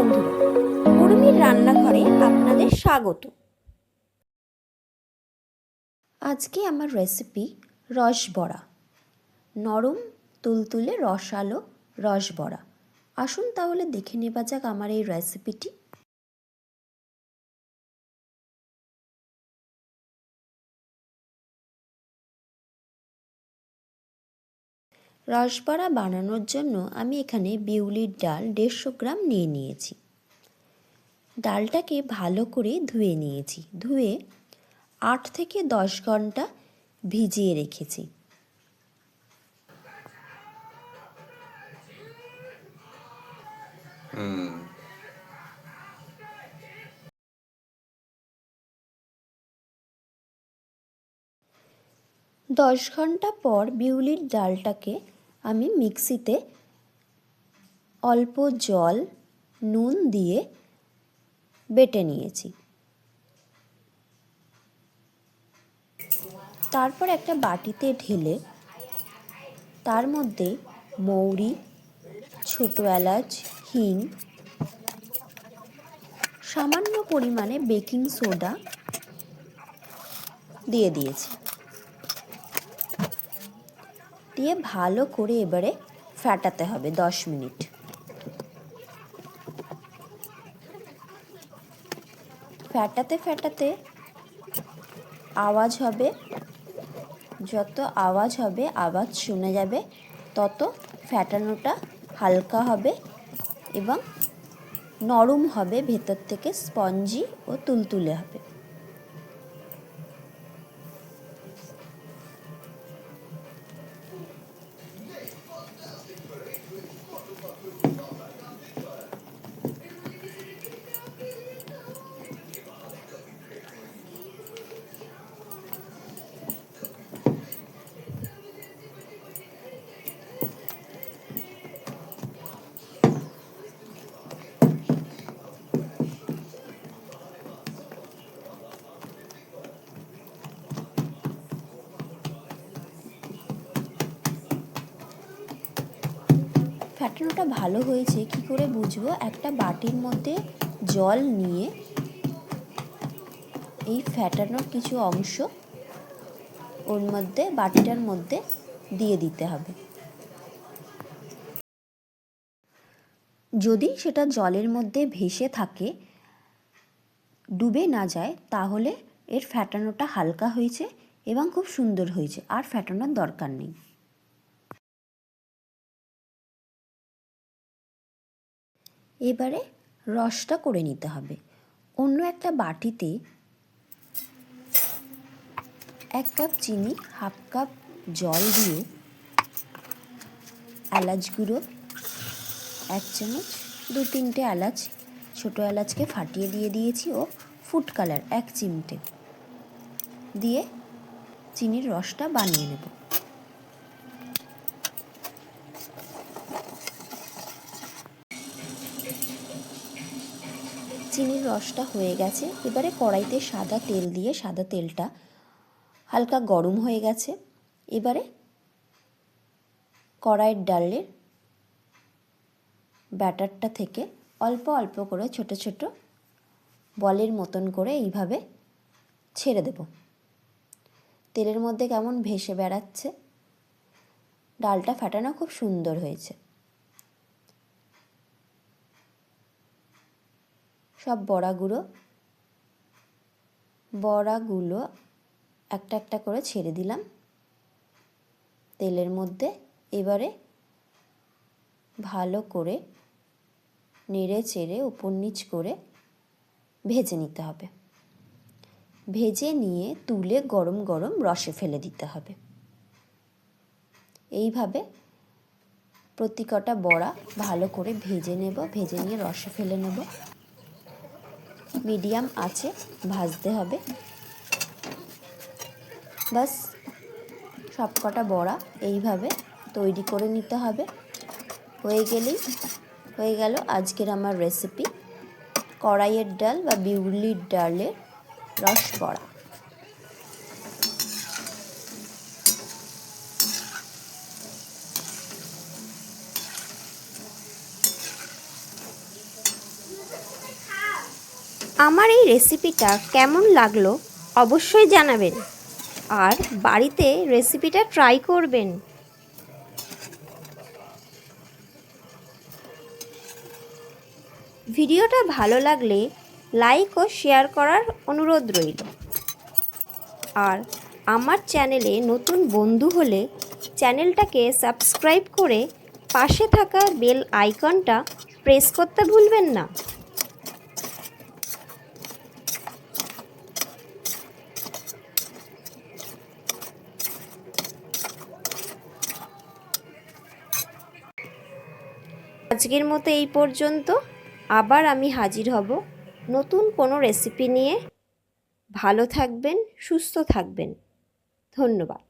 বন্ধুরা, উর্মির রান্নাঘরে আপনাদের স্বাগত। আজকে আমার রেসিপি রসবড়া, নরম তুলতুলে রসালো রসবড়া। আসুন তাহলে দেখে নেওয়া যাক আমার এই রেসিপিটি। রসবড়া বানানোর জন্য আমি এখানে বিউলির ডাল 150 গ্রাম নিয়ে নিয়েছি। ডালটাকে ভালো করে ধুয়ে নিয়েছি। ধুয়ে 8 থেকে 10 ঘন্টা ভিজিয়ে রেখেছি। দশ ঘন্টা পর বিউলির ডালটাকে আমি মিক্সিতে অল্প জল, নুন দিয়ে বেটে নিয়েছি। তারপর একটা বাটিতে ঢেলে তার মধ্যে মৌরি, ছোট এলাচ, হিং, সামান্য পরিমাণে বেকিং সোডা দিয়ে দিয়েছি। দিয়ে ভালো করে এবারে ফেটাতে হবে 10 মিনিট। ফেটাতে ফেটাতে আওয়াজ হবে, যত আওয়াজ হবে, আওয়াজ শুনে যাবে, তত ফেটানোটা হালকা হবে এবং নরম হবে, ভেতর থেকে স্পঞ্জি ও তুলতুলে হবে। ফ্যাটানোটা ভালো হয়েছে কি করে বুঝবো? একটা বাটির মধ্যে জল নিয়ে এই ফ্যাটানোর কিছু অংশ ওর মধ্যে, বাটিটার মধ্যে দিয়ে দিতে হবে। যদি সেটা জলের মধ্যে ভেসে থাকে, ডুবে না যায়, তাহলে এর ফ্যাটানোটা হালকা হয়েছে এবং খুব সুন্দর হয়েছে, আর ফ্যাটানোর দরকার নেই। এবারে রসটা করে নিতে হবে। অন্য একটা বাটিতে 1 কাপ চিনি, 1/2 কাপ জল দিয়ে এলাচ গুঁড়ো 1 চামচ, 2-3টে এলাচ, ছোটো এলাচকে ফাটিয়ে দিয়ে দিয়েছি, ও ফুড কালার 1 চিমটে দিয়ে চিনির রসটা বানিয়ে নেব। চিনির রসটা হয়ে গেছে। এবারে কড়াইতে সাদা তেল দিয়ে, সাদা তেলটা হালকা গরম হয়ে গেছে। এবারে কড়াইয়ের ডালের ব্যাটারটা থেকে অল্প অল্প করে ছোট ছোট বলের মতন করে এইভাবে ছেড়ে দেব। তেলের মধ্যে কেমন ভেসে বেড়াচ্ছে। ডালটা ফাটানো খুব সুন্দর হয়েছে। সব বড়াগুলো একটা একটা করে ছেড়ে দিলাম তেলের মধ্যে। এবারে ভালো করে নেড়ে চেড়ে উপর নিচ করে ভেজে নিতে হবে। ভেজে নিয়ে তুলে গরম গরম রসে ফেলে দিতে হবে। এইভাবে প্রতি কটা বড়া ভালো করে ভেজে নেব। ভেজে নিয়ে রসে ফেলে নেব। মিডিয়াম আঁচে ভাজতে হবে। বাস, সব কটা বড়া এইভাবে তৈরি করে নিতে হবে। হয়ে গেল আজকের আমার রেসিপি, কড়াইয়ের ডাল বা বিউলির ডালের রসবড়া। আমার এই রেসিপিটা কেমন লাগলো অবশ্যই জানাবেন, আর বাড়িতে রেসিপিটা ট্রাই করবেন। ভিডিওটা ভালো লাগলে লাইক ও শেয়ার করার অনুরোধ রইল। আর আমার চ্যানেলে নতুন বন্ধু হলে চ্যানেলটাকে সাবস্ক্রাইব করে পাশে থাকা বেল আইকনটা প্রেস করতে ভুলবেন না। আজকের মতো এই পর্যন্ত। আবার আমি হাজির হব নতুন কোনো রেসিপি নিয়ে। ভালো থাকবেন, সুস্থ থাকবেন। ধন্যবাদ।